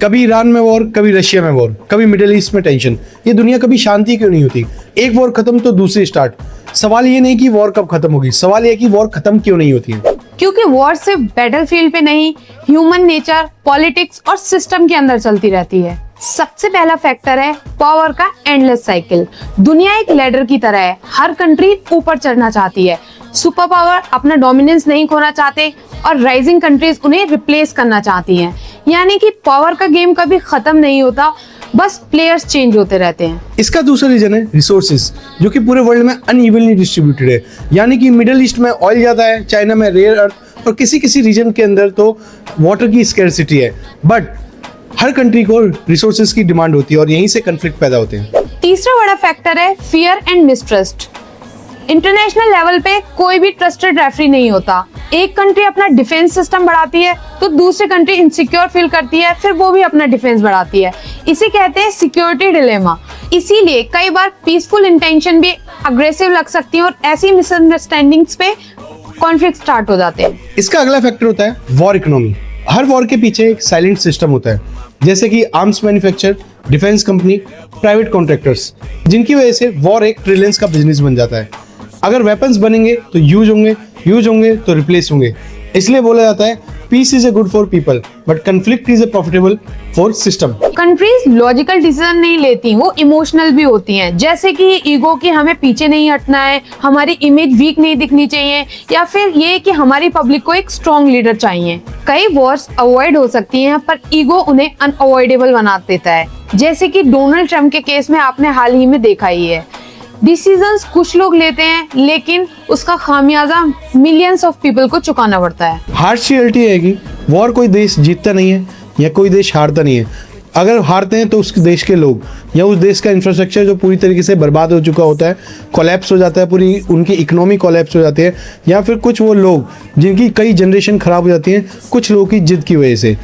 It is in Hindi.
कभी ईरान में वॉर, कभी रशिया में वॉर, कभी मिडिल ईस्ट में टेंशन। ये दुनिया कभी शांति क्यों नहीं होती? एक वॉर खत्म तो दूसरी स्टार्ट। सवाल ये नहीं कि वॉर कब खत्म होगी, सवाल ये कि वॉर खत्म क्यों नहीं होती है। क्योंकि वॉर सिर्फ बैटलफील्ड पे नहीं, ह्यूमन नेचर, पॉलिटिक्स और सिस्टम के अंदर चलती रहती है। सबसे पहला फैक्टर है पावर का एंडलेस साइकिल। दुनिया एक लैडर की तरह है, हर कंट्री ऊपर चढ़ना चाहती है। सुपर पावर अपना डोमिनेंस नहीं खोना चाहते और राइजिंग कंट्रीज उन्हें रिप्लेस करना चाहती हैं। यानी कि पावर का गेम कभी खत्म नहीं होता, बस प्लेयर्स चेंज होते रहते हैं। इसका दूसरा रीजन है रिसोर्सेज, जो कि पूरे वर्ल्ड में अनइवनली डिस्ट्रीब्यूटेड है। यानी कि मिडिल ईस्ट में ऑयल ज्यादा है, चाइना में रेयर अर्थ और किसी किसी रीजन के अंदर तो वाटर की स्कैरसिटी है। बट हर कंट्री को रिसोर्सेज की डिमांड होती है और यहीं से कन्फ्लिक्ट पैदा होते हैं। तीसरा बड़ा फैक्टर है fear and mistrust. International level पे कोई भी ट्रस्टेड रेफरी नहीं होता। एक कंट्री अपना डिफेंस सिस्टम बढ़ाती है तो दूसरी कंट्री इनसिक्योर फील करती है, फिर वो भी अपना डिफेंस बढ़ाती है। इसे कहते हैं सिक्योरिटी डिलेमा। इसीलिए कई बार पीसफुल इंटेंशन भी अग्रेसिव लग सकती है और ऐसी मिसअंडरस्टैंडिंग्स पे कॉन्फ्लिक्ट स्टार्ट हो जाते हैं। इसका अगला फैक्टर होता है वॉर इकोनॉमी। हर वॉर के पीछे एक साइलेंट सिस्टम होता है, जैसे कि arms manufacture, defence company, private contractors, जिनकी वजह से वॉर एक ट्रिलियंस का बिजनेस बन जाता है। अगर वेपन्स बनेंगे तो यूज होंगे तो रिप्लेस होंगे। इसलिए बोला जाता है peace is a good for people but conflict is a profitable for system. Countries logical decision नहीं लेती, वो इमोशनल भी होती हैं। जैसे कि ईगो कि हमें पीछे नहीं हटना है, हमारी इमेज वीक नहीं दिखनी चाहिए, या फिर ये कि हमारी पब्लिक को एक स्ट्रॉन्ग लीडर चाहिए। कई वॉर्स अवॉइड हो सकती हैं पर ईगो उन्हें अनअवॉइडेबल बना देता है। जैसे कि डोनाल्ड ट्रम्प के केस में आपने हाल ही में देखा ही है। डिसीजंस कुछ लोग लेते हैं लेकिन उसका खामियाजा मिलियंस ऑफ पीपल को चुकाना पड़ता है। हार्श रियलिटी है कि वॉर कोई देश जीतता नहीं है या कोई देश हारता नहीं है। अगर हारते हैं तो उस देश के लोग या उस देश का इंफ्रास्ट्रक्चर जो पूरी तरीके से बर्बाद हो चुका होता है, कोलैप्स हो जाता है, पूरी उनकी इकोनॉमी कोलैप्स हो जाती है, या फिर कुछ वो लोग जिनकी कई जनरेशन खराब हो जाती हैं कुछ लोगों की जिद की वजह से।